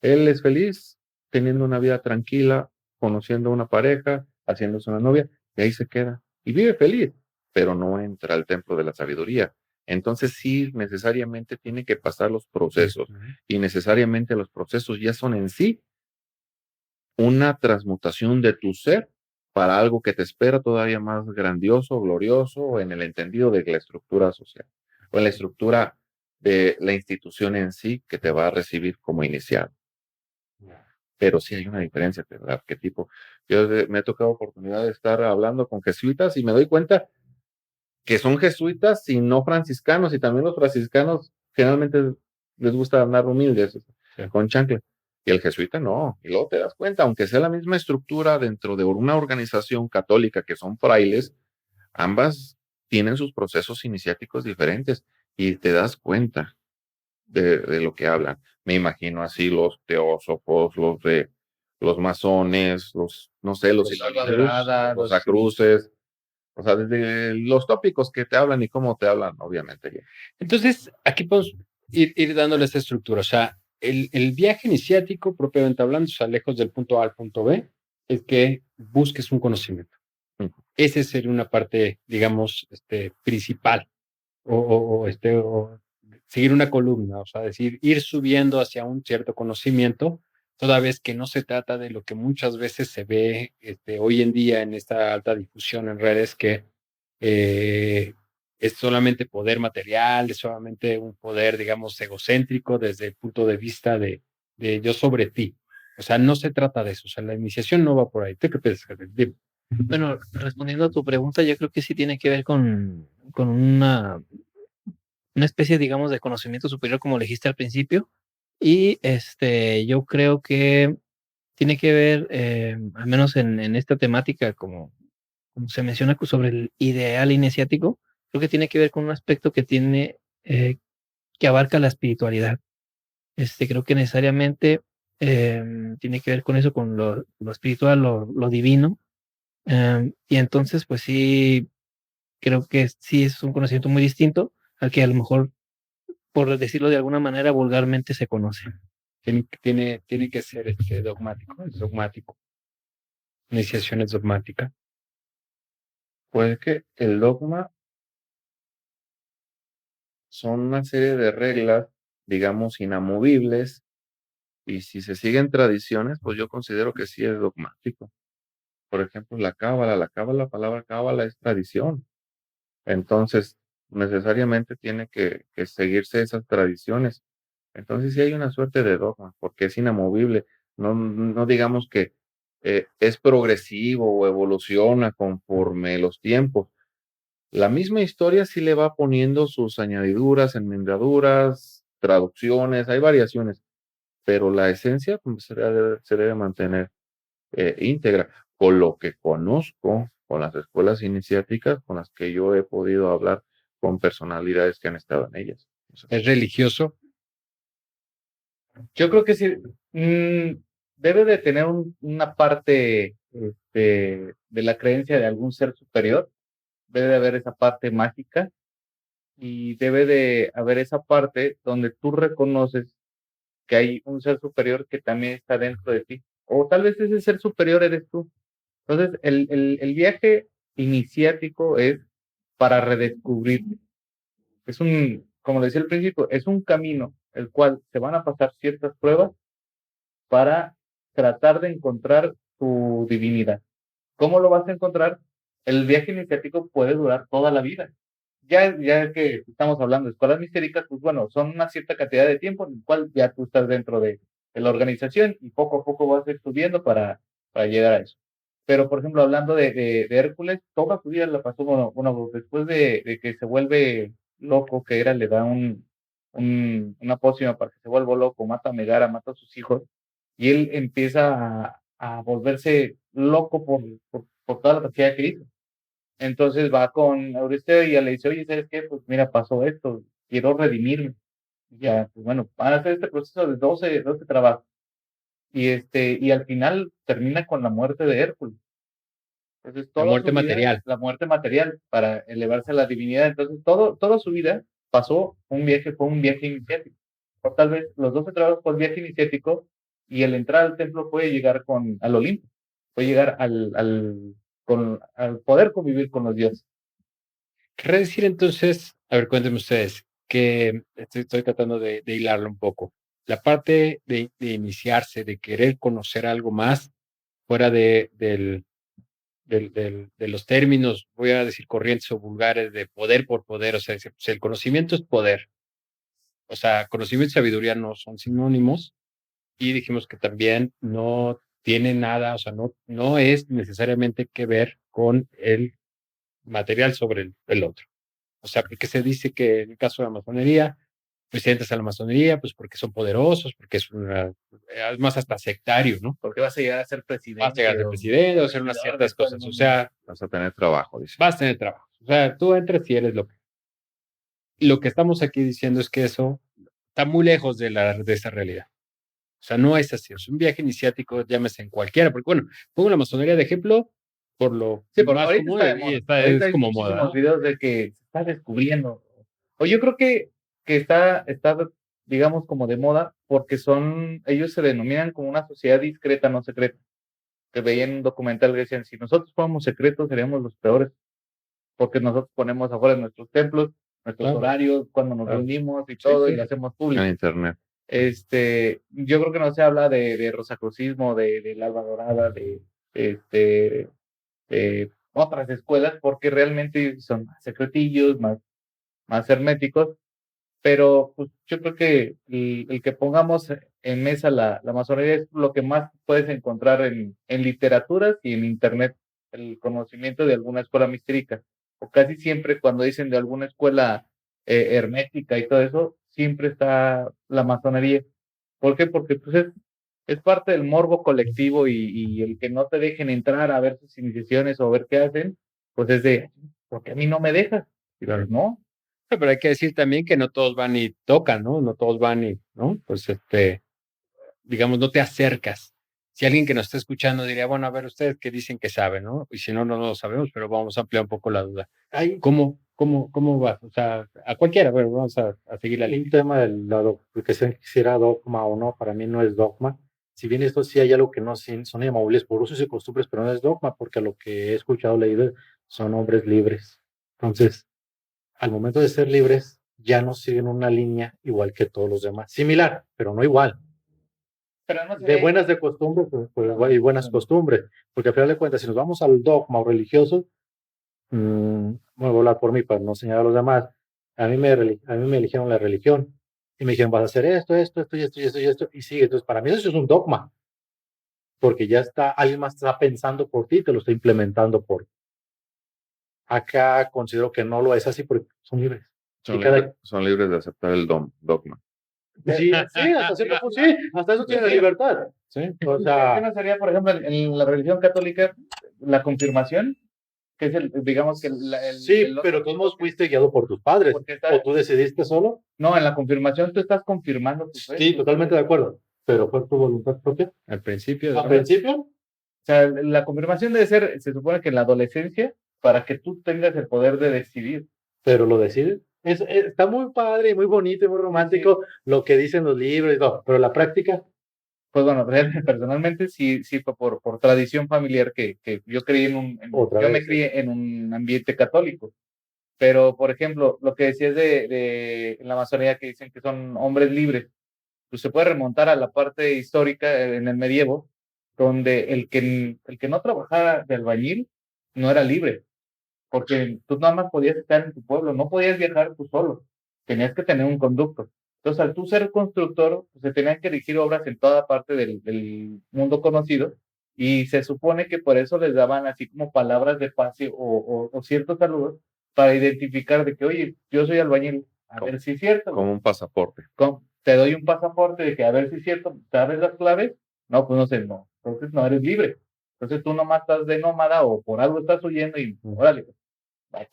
Speaker 3: Él es feliz teniendo una vida tranquila, conociendo una pareja, haciéndose una novia, y ahí se queda. Y vive feliz, pero no entra al templo de la sabiduría. Entonces sí, necesariamente tiene que pasar los procesos. Y necesariamente los procesos ya son en sí una transmutación de tu ser para algo que te espera todavía más grandioso, glorioso, en el entendido de la estructura social o en la estructura de la institución en sí que te va a recibir como iniciado. Pero sí hay una diferencia de arquetipo. Yo me ha tocado oportunidad de estar hablando con jesuitas y me doy cuenta que son jesuitas y no franciscanos, y también los franciscanos generalmente les gusta andar humildes, con chancla. Y el jesuita no, y luego te das cuenta, aunque sea la misma estructura dentro de una organización católica que son frailes, ambas tienen sus procesos iniciáticos diferentes y te das cuenta de lo que hablan. Me imagino así los teósofos, los masones, no sé, los los acruces, o sea, desde los tópicos que te hablan y cómo te hablan, obviamente.
Speaker 1: Entonces, aquí podemos ir dándole esta estructura. O sea, el viaje iniciático, propiamente hablando, o sea, lejos del punto A al punto B, es que busques un conocimiento. Esa sería una parte, digamos, principal. O seguir una columna, o sea, decir, ir subiendo hacia un cierto conocimiento, toda vez que no se trata de lo que muchas veces se ve hoy en día en esta alta difusión en redes, que es solamente poder material, es solamente un poder, digamos, egocéntrico desde el punto de vista de yo sobre ti. O sea, no se trata de eso, o sea, la iniciación no va por ahí. ¿Tú qué piensas? Dime.
Speaker 2: Bueno, respondiendo a tu pregunta, yo creo que sí tiene que ver con una especie, digamos, de conocimiento superior, como le dijiste al principio. Y yo creo que tiene que ver, al menos en esta temática, como se menciona sobre el ideal iniciático, creo que tiene que ver con un aspecto que tiene, que abarca la espiritualidad. Creo que necesariamente tiene que ver con eso, con lo espiritual, lo divino. Y entonces, pues sí, creo que sí es un conocimiento muy distinto al que a lo mejor, por decirlo de alguna manera, vulgarmente se conoce.
Speaker 1: Tiene que ser dogmático, es dogmático. Iniciación es dogmática.
Speaker 3: Pues que el dogma son una serie de reglas, digamos, inamovibles, y si se siguen tradiciones, pues yo considero que sí es dogmático. Por ejemplo, la palabra cábala es tradición. Entonces, necesariamente tiene que seguirse esas tradiciones. Entonces, sí hay una suerte de dogma, porque es inamovible. No digamos que es progresivo o evoluciona conforme los tiempos. La misma historia sí le va poniendo sus añadiduras, enmendaduras, traducciones, hay variaciones, pero la esencia pues, se debe mantener íntegra. Con lo que conozco, con las escuelas iniciáticas con las que yo he podido hablar con personalidades que han estado en ellas.
Speaker 1: Es religioso.
Speaker 5: Yo creo que sí, debe de tener una parte de la creencia de algún ser superior, debe de haber esa parte mágica y debe de haber esa parte donde tú reconoces que hay un ser superior que también está dentro de ti. O tal vez ese ser superior eres tú. Entonces, el viaje iniciático es para redescubrirte. Es como decía al principio, es un camino el cual se van a pasar ciertas pruebas para tratar de encontrar tu divinidad. ¿Cómo lo vas a encontrar? El viaje iniciático puede durar toda la vida. Ya que estamos hablando de escuelas mistéricas, pues bueno, son una cierta cantidad de tiempo en el cual ya tú estás dentro de la organización y poco a poco vas estudiando para llegar a eso. Pero, por ejemplo, hablando de Hércules, toda su vida la pasó, bueno, después de que se vuelve loco, que era, le da una pócima para que se vuelva loco, mata a Megara, mata a sus hijos, y él empieza a volverse loco por toda la cantidad que hizo. Entonces va con Euristeo y ya le dice, oye, ¿sabes qué? Pues mira, pasó esto, quiero redimirme. Y ya, pues bueno, van a hacer este proceso de 12 trabajos. Y al final termina con la muerte de Hércules. Entonces,
Speaker 1: La
Speaker 5: toda
Speaker 1: muerte
Speaker 5: su vida,
Speaker 1: material.
Speaker 5: la muerte material para elevarse a la divinidad. Entonces, toda su vida fue un viaje iniciático. O tal vez los 12 trabajos fue el viaje iniciático y el entrar al templo puede llegar al Olimpo, puede llegar al poder convivir con los dioses.
Speaker 1: Querrá decir entonces, a ver, cuéntenme ustedes, que estoy tratando de hilarlo un poco. La parte de iniciarse, de querer conocer algo más, fuera de los términos, voy a decir corrientes o vulgares, de poder por poder, o sea, pues el conocimiento es poder. O sea, conocimiento y sabiduría no son sinónimos, y dijimos que también no tiene nada, o sea, no es necesariamente que ver con el material sobre el otro. O sea, porque se dice que en el caso de la masonería, pues si entras a la masonería, pues porque son poderosos, porque es más hasta sectario, ¿no?
Speaker 5: Porque vas a llegar a ser
Speaker 1: Vas a
Speaker 5: presidente.
Speaker 1: llegar a ser presidente o hacer unas ciertas cosas. O sea,
Speaker 3: Vas a tener trabajo, dice.
Speaker 1: vas a tener trabajo. O sea, tú entras y eres lo que. Lo que estamos aquí diciendo es que eso está muy lejos de esa realidad. O sea, no es así. Es un viaje iniciático, llámese en cualquiera, porque bueno, pongo la masonería de ejemplo por lo
Speaker 5: Sí, porque
Speaker 1: más
Speaker 5: ahorita
Speaker 1: común
Speaker 5: está de
Speaker 1: y
Speaker 5: moda.
Speaker 1: es
Speaker 5: Ahorita hay
Speaker 1: como moda,
Speaker 5: muchísimos
Speaker 1: ¿no?
Speaker 5: videos de que se está descubriendo. O yo creo que está, digamos, como de moda porque ellos se denominan como una sociedad discreta, no secreta. Que veían un documental que decían, si nosotros fuéramos secretos seríamos los peores, porque nosotros ponemos afuera nuestros templos, nuestros
Speaker 1: Claro.
Speaker 5: horarios, cuando nos
Speaker 1: Claro.
Speaker 5: reunimos y
Speaker 1: Sí,
Speaker 5: todo,
Speaker 1: sí.
Speaker 5: y lo hacemos
Speaker 3: En
Speaker 5: público.
Speaker 3: internet.
Speaker 5: Yo creo que no se habla de rosacrucismo, del alba dorada, este, otras escuelas, porque realmente son más secretillos, más herméticos, pero pues, yo creo que el que pongamos en mesa la masonería es lo que más puedes encontrar en literaturas y en internet, el conocimiento de alguna escuela mistérica, o casi siempre cuando dicen de alguna escuela hermética y todo eso, siempre está la masonería. ¿Por qué? Porque pues es parte del morbo colectivo y el que no te dejen entrar a ver sus iniciaciones o ver qué hacen, pues es porque a mí no me dejas. Y
Speaker 1: Claro.
Speaker 5: pues, no.
Speaker 1: Pero hay que decir también que no todos van y tocan, ¿no? No todos van y, ¿no? Pues digamos, no te acercas. Si alguien que nos está escuchando diría, bueno, a ver, ustedes que dicen que saben, ¿no? Y si no, no lo sabemos, pero vamos a ampliar un poco la duda.
Speaker 4: Hay
Speaker 1: ¿Cómo vas? O sea, a cualquiera, bueno, vamos a seguir la línea.
Speaker 4: un tema del lado, porque si era dogma o no, para mí no es dogma. Si bien esto sí hay algo que no son inamovibles por usos y costumbres, pero no es dogma, porque lo que he escuchado, leído, son hombres libres. Entonces, al momento de ser libres, ya no siguen una línea igual que todos los demás. Similar, pero no igual.
Speaker 5: Pero no
Speaker 4: De buenas de costumbres y buenas costumbres. Porque al final de cuentas, si nos vamos al dogma o religioso, bueno, voy a hablar por mí para no señalar a los demás. A mí me eligieron la religión y me dijeron, vas a hacer esto y esto y esto y esto, y sigue. Entonces, para mí eso es un dogma, porque ya está, alguien más está pensando por ti, te lo está implementando por ti. Acá considero que no lo es así porque son libres.
Speaker 3: Son libres de aceptar el dogma.
Speaker 4: Sí, hasta cierto punto, sí, hasta eso tiene libertad.
Speaker 1: ¿Sí?
Speaker 4: O
Speaker 5: ¿Qué
Speaker 4: sea,
Speaker 5: no sería, por ejemplo, en la religión católica, la confirmación? Que es digamos que
Speaker 4: sí,
Speaker 5: el otro
Speaker 4: pero todos
Speaker 5: tipo
Speaker 4: modos fuiste guiado por tus padres.
Speaker 5: porque
Speaker 4: ¿O tú decidiste solo?
Speaker 5: no, en la confirmación tú estás confirmando tu fe.
Speaker 4: Sí, totalmente de acuerdo. Pero fue tu voluntad propia.
Speaker 1: Al principio.
Speaker 4: Al principio,
Speaker 5: O sea, la confirmación debe ser, se supone que en la adolescencia, para que tú tengas el poder de decidir.
Speaker 4: pero lo decides. Está muy padre y muy bonito y muy romántico lo que dicen los libros y todo, pero la práctica,
Speaker 5: Pues bueno, personalmente sí fue por tradición familiar que yo creí
Speaker 4: Otra
Speaker 5: yo me
Speaker 4: vez,
Speaker 5: crié en un ambiente católico. Pero, por ejemplo, lo que decías de la masonería que dicen que son hombres libres, pues se puede remontar a la parte histórica en el medievo, donde el que no trabajara de albañil no era libre, porque tú nada más podías estar en tu pueblo, no podías viajar tú solo, tenías que tener un conducto. Entonces, al tú ser constructor, pues, se tenían que dirigir obras en toda parte del mundo conocido, y se supone que por eso les daban así como palabras de paz o ciertos saludos para identificar de que, oye, yo soy albañil, a ver si es cierto.
Speaker 3: Como un pasaporte.
Speaker 5: Te doy un pasaporte de que a ver si es cierto, ¿sabes las claves? No, pues no sé, no. Entonces no eres libre. Entonces tú nomás estás de nómada o por algo estás huyendo y órale.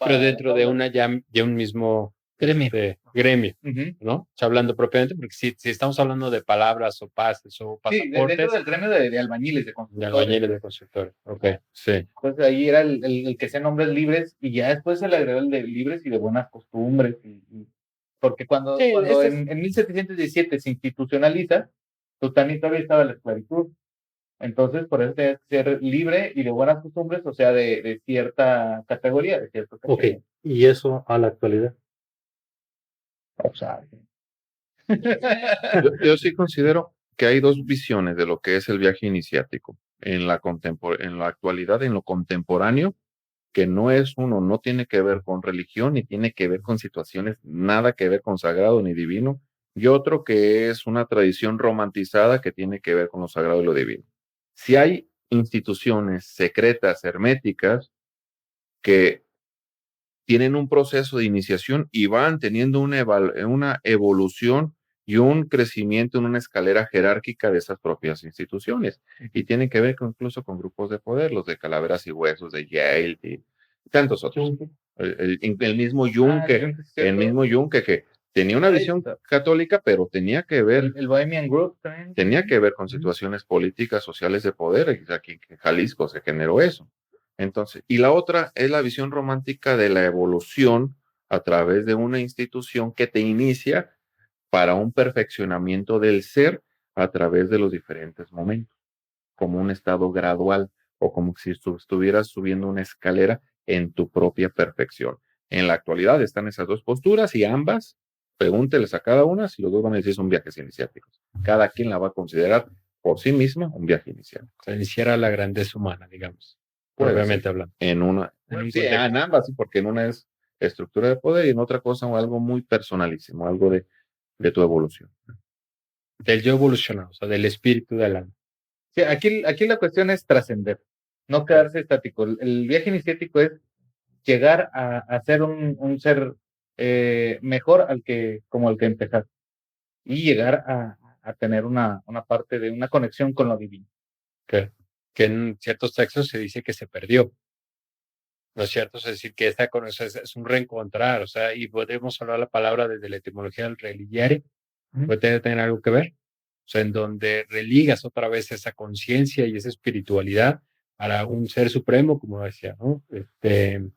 Speaker 1: Pero dentro de un mismo
Speaker 2: Gremio.
Speaker 1: gremio,
Speaker 5: Ujú.
Speaker 1: ¿no? O sea, hablando propiamente, porque si estamos hablando de palabras o pases o
Speaker 5: Sí, dentro
Speaker 1: pasaportes,
Speaker 5: del gremio de albañiles, de
Speaker 1: de
Speaker 5: constructores.
Speaker 1: albañiles, de constructores. Ok, sí.
Speaker 5: Entonces ahí era el que sean nombres libres y ya después se le agregó el de libres y de buenas costumbres. Porque cuando
Speaker 1: Sí, ese es-
Speaker 5: en 1717 se institucionaliza, pues también todavía estaba la esclavitud. Entonces, por eso tienes que ser libre y de buenas costumbres, o sea, de cierta categoría, de cierto
Speaker 4: ok,
Speaker 5: caché.
Speaker 4: y eso a la actualidad.
Speaker 5: O sea,
Speaker 3: Yo sí considero que hay dos visiones de lo que es el viaje iniciático. En en la actualidad, en lo contemporáneo, que no es uno, no tiene que ver con religión, ni tiene que ver con situaciones, nada que ver con sagrado ni divino, y otro que es una tradición romantizada que tiene que ver con lo sagrado y lo divino. Si hay instituciones secretas, herméticas, que tienen un proceso de iniciación y van teniendo una evolución y un crecimiento en una escalera jerárquica de esas propias instituciones. Y tienen que ver incluso con grupos de poder, los de Calaveras y Huesos, de Yale y tantos otros. El mismo Juncker, el mismo Juncker que tenía una visión católica, pero tenía que ver,
Speaker 5: el Bohemian Group también.
Speaker 3: tenía que ver con situaciones políticas, sociales de poder. Y aquí en Jalisco se generó eso. Entonces, y la otra es la visión romántica de la evolución a través de una institución que te inicia para un perfeccionamiento del ser a través de los diferentes momentos, como un estado gradual o como si estuvieras subiendo una escalera en tu propia perfección. En la actualidad están esas dos posturas y ambas, pregúnteles a cada una si los dos van a decir son viajes iniciáticos. Cada quien la va a considerar por sí misma un viaje iniciático.
Speaker 1: O sea, iniciar la grandeza humana, digamos,
Speaker 3: Puede
Speaker 1: propiamente
Speaker 3: ser.
Speaker 1: hablando.
Speaker 3: En una,
Speaker 1: En un
Speaker 3: sí,
Speaker 1: contexto.
Speaker 3: en ambas, sí, porque en una es estructura de poder y en otra cosa o algo muy personalísimo, algo de tu evolución.
Speaker 1: Del yo evolucionado, o sea, del espíritu del alma.
Speaker 5: Sí, aquí la cuestión es trascender, no quedarse estático. El viaje iniciático es llegar a ser un ser mejor como el que empezaste y llegar a tener una parte de una conexión con lo divino.
Speaker 1: Que en ciertos textos se dice que se perdió. ¿No es cierto? Es decir, que esta es un reencontrar, o sea, y podemos hablar la palabra desde la etimología del religiare, puede tener algo que ver, o sea, en donde religas otra vez esa conciencia y esa espiritualidad para un ser supremo, como decía, ¿no? En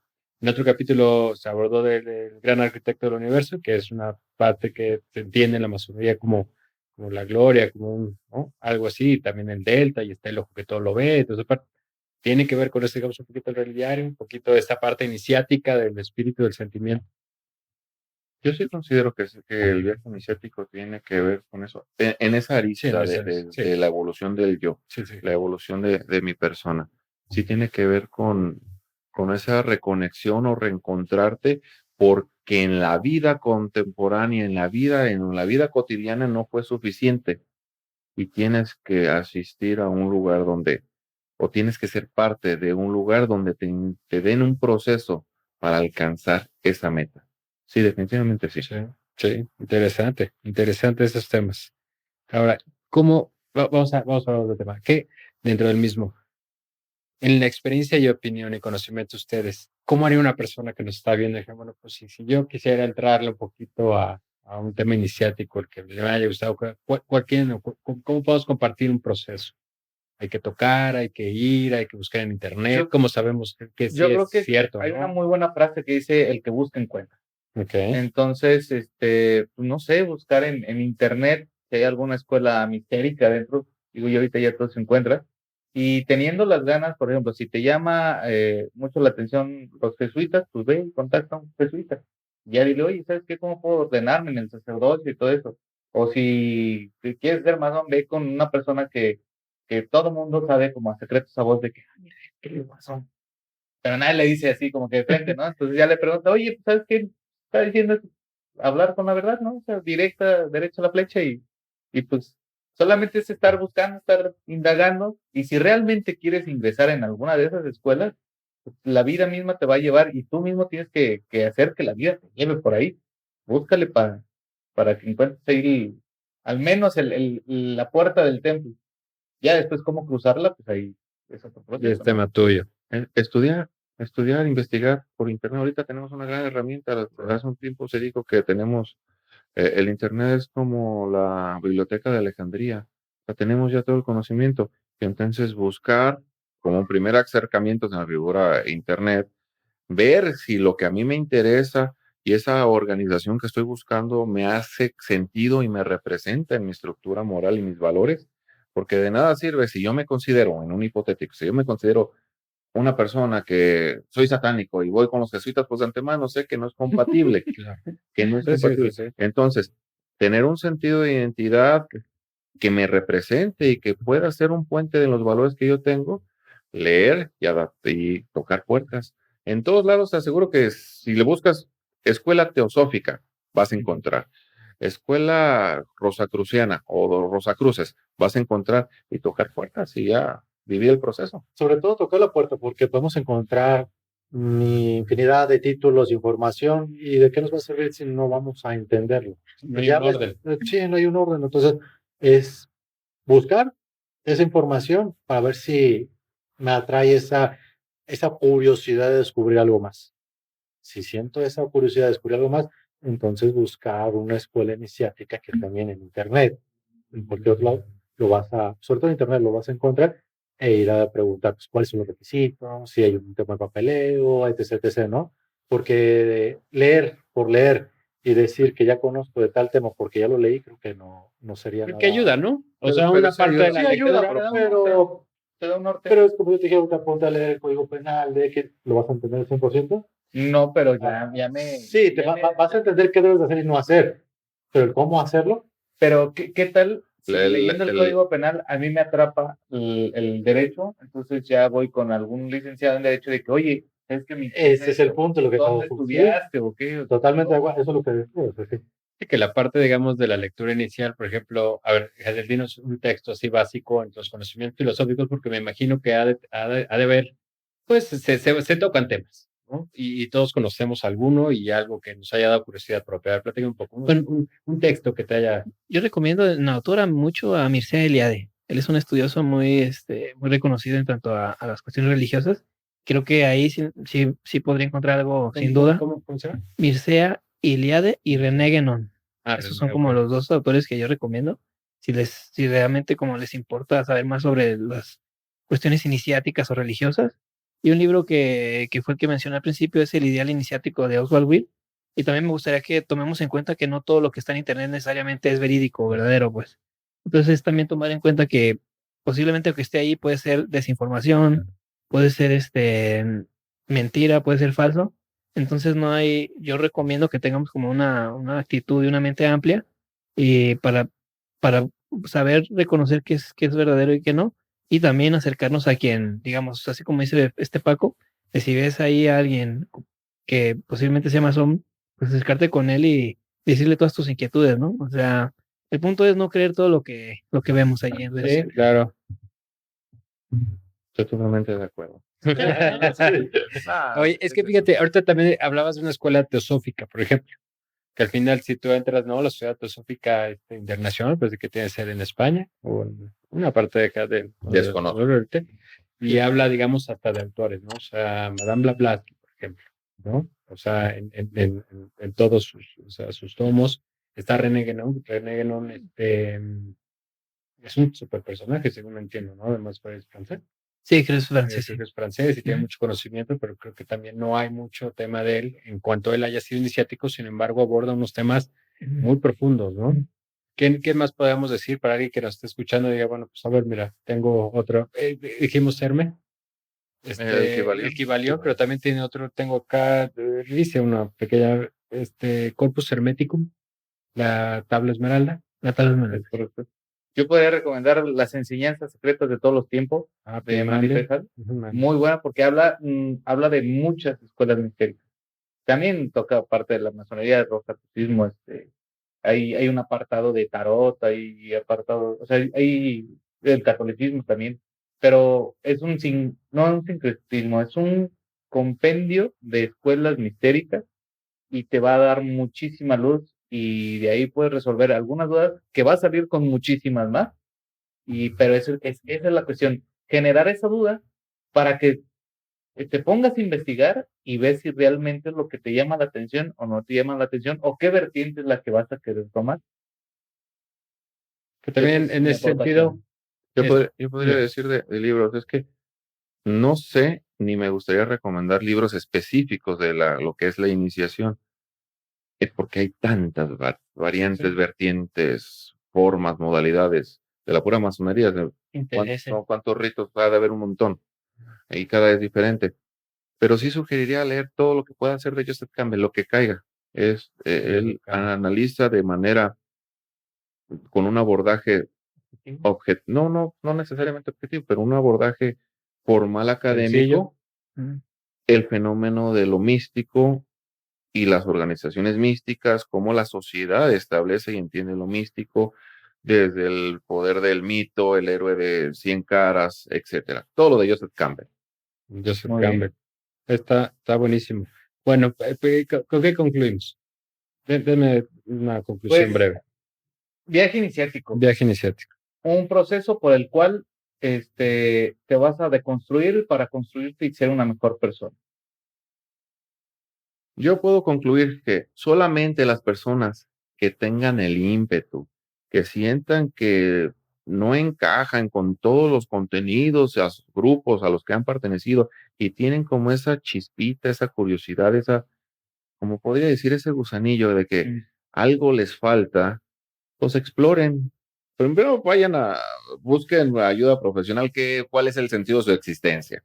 Speaker 1: otro capítulo se abordó del gran arquitecto del universo, que es una parte que se entiende en la masonería como la gloria, como ¿no? Algo así, también el delta, y está el ojo que todo lo ve, entonces tiene que ver con eso, digamos, un poquito el religiario, un poquito de esta parte iniciática del espíritu del sentimiento.
Speaker 3: Yo sí considero que el viaje iniciático tiene que ver con eso, en esa arista de la evolución del yo, la evolución de mi persona. Sí tiene que ver con esa reconexión o reencontrarte, porque en la vida contemporánea, en la vida cotidiana no fue suficiente y tienes que asistir a un lugar o tienes que ser parte de un lugar donde te den un proceso para alcanzar esa meta. Sí, definitivamente sí.
Speaker 1: Sí, interesante esos temas. Ahora, vamos a hablar de otro tema, que dentro del mismo, en la experiencia y opinión y conocimiento de ustedes, ¿cómo haría una persona que nos está viendo? Dije, bueno, pues si yo quisiera entrarle un poquito a un tema iniciático, el que me haya gustado, ¿cómo podemos compartir un proceso? Hay que tocar, hay que ir, hay que buscar en internet. ¿Cómo sabemos que sí
Speaker 5: Yo creo
Speaker 1: es
Speaker 5: que
Speaker 1: cierto?
Speaker 5: hay
Speaker 1: ¿no?
Speaker 5: una muy buena frase que dice: el que busca encuentra.
Speaker 1: Ok.
Speaker 5: Entonces, pues, no sé, buscar en internet si hay alguna escuela mistérica dentro. Digo, yo ahorita ya todo se encuentra. Y teniendo las ganas, por ejemplo, si te llama mucho la atención los jesuitas, pues ve y contacta a un jesuita. Ya dile, oye, ¿sabes qué? ¿Cómo puedo ordenarme en el sacerdocio y todo eso? O si quieres ser masón, ve con una persona que todo el mundo sabe como a secretos a voz de que, "Ah, mira, qué es masón". Pero nadie le dice así como que de frente, ¿no? Entonces ya le pregunta, oye, pues, ¿sabes qué? Está diciendo esto? Hablar con la verdad, ¿no? O sea, directa, derecha a la flecha y pues solamente es estar buscando, estar indagando y si realmente quieres ingresar en alguna de esas escuelas, pues, la vida misma te va a llevar y tú mismo tienes que hacer que la vida te lleve por ahí. Búscale para que encuentres ahí al menos la puerta del templo. Ya después cómo cruzarla, pues ahí es otro
Speaker 1: Y es
Speaker 5: proceso, ¿no?
Speaker 1: tema tuyo.
Speaker 3: Estudiar, investigar por internet. Ahorita tenemos una gran herramienta. Hace un tiempo se dijo que tenemos, el internet es como la biblioteca de Alejandría. O sea, tenemos ya todo el conocimiento. Y entonces buscar como un primer acercamiento en la figura internet, ver si lo que a mí me interesa y esa organización que estoy buscando me hace sentido y me representa en mi estructura moral y mis valores. Porque de nada sirve si yo me considero, en un hipotético, si yo me considero una persona que soy satánico y voy con los jesuitas, pues de antemano sé que no es compatible,
Speaker 1: Claro.
Speaker 3: que no es
Speaker 1: Sí, sí,
Speaker 3: compatible.
Speaker 1: sí, sí.
Speaker 3: Entonces, tener un sentido de identidad que me represente y que pueda ser un puente de los valores que yo tengo, leer y tocar puertas. En todos lados te aseguro que si le buscas escuela teosófica, vas a encontrar. Escuela rosacruciana o rosacruces, vas a encontrar y tocar puertas y ya vivir el proceso.
Speaker 4: Sobre todo tocar la puerta, porque podemos encontrar infinidad de títulos, información, y de qué nos va a servir si no vamos a entenderlo.
Speaker 1: No hay
Speaker 4: Ya
Speaker 1: un
Speaker 4: ves,
Speaker 1: orden.
Speaker 4: sí, no hay un orden. Entonces, es buscar esa información para ver si me atrae esa curiosidad de descubrir algo más. Si siento esa curiosidad de descubrir algo más, entonces buscar una escuela iniciática que también en internet, en cualquier otro lado, sobre todo en internet lo vas a encontrar e ir a preguntar pues, cuáles son los requisitos, si hay un tema de papeleo, etc, etc, ¿no? Porque leer por leer y decir que ya conozco de tal tema porque ya lo leí, creo que no sería
Speaker 1: Creo que
Speaker 4: nada.
Speaker 1: ayuda, ¿no? O
Speaker 3: Pero-
Speaker 1: sea,
Speaker 3: pero
Speaker 1: una
Speaker 3: sí
Speaker 1: parte de
Speaker 3: ayuda.
Speaker 1: la
Speaker 4: Sí ayuda,
Speaker 1: lectura.
Speaker 5: Te da un norte.
Speaker 4: pero es como yo te dije, ahorita ponte a leer el Código Penal, de que lo vas a entender al 100%.
Speaker 5: No, pero
Speaker 4: Ah,
Speaker 5: ya me.
Speaker 4: sí,
Speaker 5: Ya me.
Speaker 4: vas a entender qué debes de hacer y no hacer, pero el cómo hacerlo,
Speaker 5: Pero, ¿qué tal si
Speaker 3: El-
Speaker 5: leyendo el
Speaker 3: el-
Speaker 5: Código Penal a mí me atrapa el derecho? Entonces ya voy con algún licenciado en derecho de que, oye, es que me interesa
Speaker 4: ese es el
Speaker 5: esto.
Speaker 4: punto, lo que acabo
Speaker 5: ¿Dónde
Speaker 4: de decir.
Speaker 5: estudiaste o qué?
Speaker 4: Totalmente de acuerdo, eso es lo que decía. Sí.
Speaker 1: Sí, que la parte, digamos, de la lectura inicial, por ejemplo, a ver, Jadel, dinos un texto así básico en los conocimientos filosóficos, porque me imagino que ha de ver, pues se tocan temas, ¿no? Y todos conocemos alguno y algo que nos haya dado curiosidad propia. A ver, platica un poco, un texto que te haya...
Speaker 2: Yo recomiendo una autora mucho a Mircea Eliade. Él es un estudioso muy reconocido en tanto a las cuestiones religiosas. Creo que ahí sí podría encontrar algo, sin duda.
Speaker 1: ¿Cómo se llama?
Speaker 2: Mircea Eliade y René Guénon.
Speaker 1: Ah,
Speaker 2: Esos son como
Speaker 1: ok.
Speaker 2: los dos autores que yo recomiendo. Si realmente como les importa saber más sobre las cuestiones iniciáticas o religiosas. Y un libro que fue el que mencioné al principio es El ideal iniciático de Oswald Will. Y también me gustaría que tomemos en cuenta que no todo lo que está en internet necesariamente es verídico o verdadero, pues. Entonces también tomar en cuenta que posiblemente lo que esté ahí puede ser desinformación, puede ser mentira, puede ser falso. Entonces yo recomiendo que tengamos como una actitud y una mente amplia y para saber reconocer qué es verdadero y qué no. Y también acercarnos a quien, digamos, así como dice este Paco, que si ves ahí a alguien que posiblemente sea masón, pues acercarte con él y decirle todas tus inquietudes, ¿no? O sea, el punto es no creer todo lo que vemos allí en redes
Speaker 1: Sí,
Speaker 2: sociales.
Speaker 1: claro.
Speaker 3: Estoy totalmente de acuerdo.
Speaker 1: Oye, es que fíjate, ahorita también hablabas de una escuela teosófica, por ejemplo, que al final si tú entras, ¿no? La Sociedad Teosófica Internacional, pues de que tiene sede en España o en una parte de acá
Speaker 3: Desconozco.
Speaker 1: del norte, y habla, digamos, hasta de autores, ¿no? O sea, Madame Blavatsky, por ejemplo, ¿no? O sea, en todos sus tomos está René Guénon. René Guénon, es un super personaje, según entiendo, ¿no? Además fue francés.
Speaker 2: Sí, creo que es francés.
Speaker 1: Creo que es francés y tiene mucho conocimiento, pero creo que también no hay mucho tema de él en cuanto él haya sido iniciático, sin embargo aborda unos temas muy profundos, ¿no? ¿Qué más podemos decir para alguien que nos esté escuchando y diga, bueno, pues a ver, mira, tengo otro, dijimos Herme,
Speaker 3: El
Speaker 1: Kybalión, pero también tiene otro, tengo acá, dice una pequeña, Corpus Hermeticum, la tabla esmeralda.
Speaker 2: La tabla esmeralda.
Speaker 5: Es correcto. Yo podría recomendar Las enseñanzas secretas de todos los tiempos, de Manly Faisal. Muy buena porque habla de muchas escuelas mistéricas. También toca parte de la masonería, del rosacrucismo, hay un apartado de tarot, hay apartado, o sea, hay el catolicismo también, pero no un sincretismo, es un compendio de escuelas mistéricas y te va a dar muchísima luz y de ahí puedes resolver algunas dudas que va a salir con muchísimas más, pero esa es la cuestión, generar esa duda para que te pongas a investigar y ves si realmente es lo que te llama la atención o no te llama la atención o qué vertiente es la que vas a querer tomar.
Speaker 1: Que también
Speaker 5: Esa es
Speaker 1: en
Speaker 5: mi
Speaker 1: ese sentido,
Speaker 5: aportación.
Speaker 3: Yo podría decir de libros, es que no sé ni me gustaría recomendar libros específicos de lo que es la iniciación. Es porque hay tantas variantes,
Speaker 1: Sí.
Speaker 3: vertientes, formas, modalidades de la pura masonería.
Speaker 2: Interese.
Speaker 3: ¿Cuántos ritos? Va a haber un montón. Y cada es diferente. Pero sí sugeriría leer todo lo que pueda hacer de Joseph Campbell, lo que caiga. Él analiza de manera, con un abordaje no necesariamente objetivo, pero un abordaje formal académico, el fenómeno de lo místico y las organizaciones místicas, cómo la sociedad establece y entiende lo místico, desde el poder del mito, el héroe de 100 caras, etcétera. Todo lo de Joseph Campbell.
Speaker 1: Joseph
Speaker 5: Muy
Speaker 1: Campbell. Está buenísimo. Bueno, ¿con qué concluimos? Denme una conclusión
Speaker 5: Pues,
Speaker 1: breve.
Speaker 5: Viaje iniciático.
Speaker 1: Viaje iniciático.
Speaker 5: Un proceso por el cual te vas a deconstruir para construirte y ser una mejor persona.
Speaker 3: Yo puedo concluir que solamente las personas que tengan el ímpetu, que sientan que no encajan con todos los contenidos, a los grupos a los que han pertenecido y tienen como esa chispita, esa curiosidad, como podría decir, ese gusanillo de que algo les falta, pues exploren. Primero busquen ayuda profesional, cuál es el sentido de su existencia.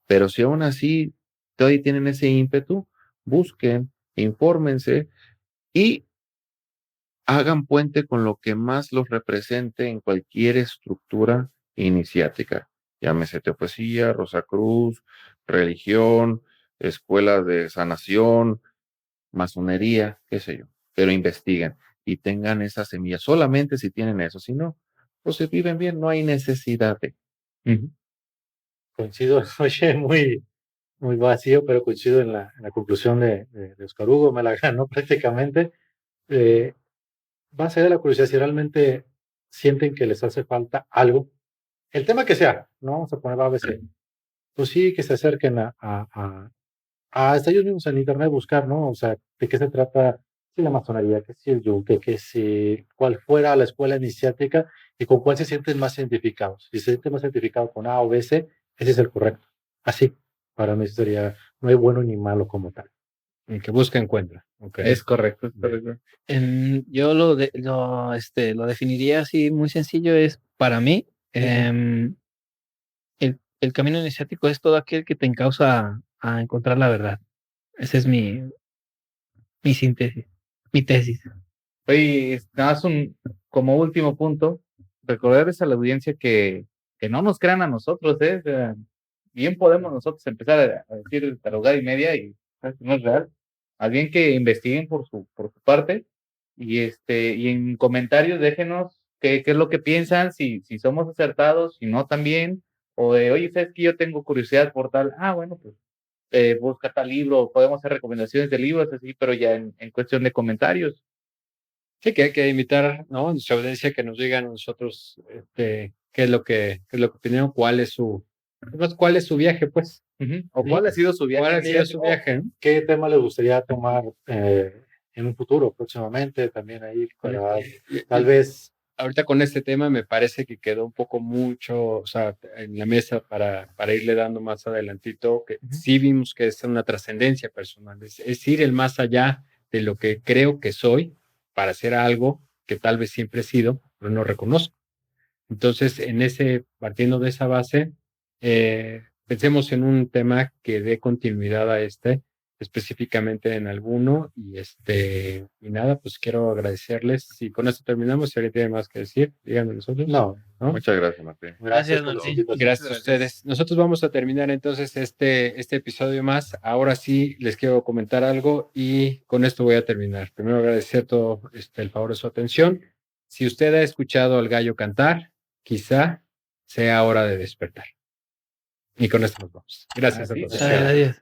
Speaker 3: Pero si aún así todavía tienen ese ímpetu, busquen, infórmense y hagan puente con lo que más los represente en cualquier estructura iniciática. Llámese teofesía, Rosacruz, religión, escuelas de sanación, masonería, qué sé yo. Pero investiguen y tengan esa semilla. Solamente si tienen eso. Si no, pues se viven bien, no hay necesidad de.
Speaker 4: Coincido, oye, muy vacío, pero coincido en la conclusión de Oscar Hugo, me la ganó prácticamente. Va a ser de la curiosidad si realmente sienten que les hace falta algo, el tema que sea, no vamos a poner ABC, pues sí, que se acerquen hasta ellos mismos en internet buscar, ¿no? O sea, de qué se trata, si la masonería, que si el yunque, que si cuál fuera la escuela iniciática y con cuál se sienten más identificados. Si se sienten más identificados con A o B, C, ese es el correcto. Así, para mí sería, no hay bueno ni malo como tal.
Speaker 1: El que busca encuentra. Okay.
Speaker 5: Es correcto, es correcto.
Speaker 2: Yo lo definiría así muy sencillo, es para mí, el camino iniciático es todo aquel que te encausa a encontrar la verdad. Esa es mi síntesis, mi tesis.
Speaker 5: Oye, nada más como último punto, recordarles a la audiencia que no nos crean a nosotros, ¿eh? O sea, bien podemos nosotros empezar a decir tarugada y media y no es real. Más bien que investiguen por su parte y en comentarios déjenos qué es lo que piensan, si somos acertados, si no también, o de, oye, ¿sabes que yo tengo curiosidad por tal? Bueno, pues busca tal libro, podemos hacer recomendaciones de libros, así, pero ya en cuestión de comentarios.
Speaker 1: Sí, que hay que invitar, ¿no? A nuestra audiencia que nos digan a nosotros qué es lo que opinaron, cuál es su viaje, pues.
Speaker 5: O cuál ha sido su viaje.
Speaker 1: ¿Cuál ha sido su viaje? ¿No?
Speaker 4: ¿Qué tema les gustaría tomar en un futuro próximamente? También ahí para tal vez
Speaker 1: ahorita con este tema me parece que quedó un poco mucho, o sea, en la mesa para irle dando más adelantito, que sí vimos que es una trascendencia personal, es ir el más allá de lo que creo que soy para hacer algo que tal vez siempre he sido, pero no reconozco. Entonces, partiendo de esa base, pensemos en un tema que dé continuidad a específicamente en alguno, y nada, pues quiero agradecerles. Y con esto terminamos. Si alguien tiene más que decir, díganme nosotros.
Speaker 4: No,
Speaker 3: Muchas gracias, Martín.
Speaker 2: Gracias,
Speaker 4: por la
Speaker 2: Martín.
Speaker 4: invitación.
Speaker 1: Gracias a ustedes. Nosotros vamos a terminar entonces este episodio más. Ahora sí les quiero comentar algo y con esto voy a terminar. Primero agradecer todo el favor de su atención. Si usted ha escuchado al gallo cantar, quizá sea hora de despertar. Y con esto nos vamos. Gracias a todos.
Speaker 2: Adiós.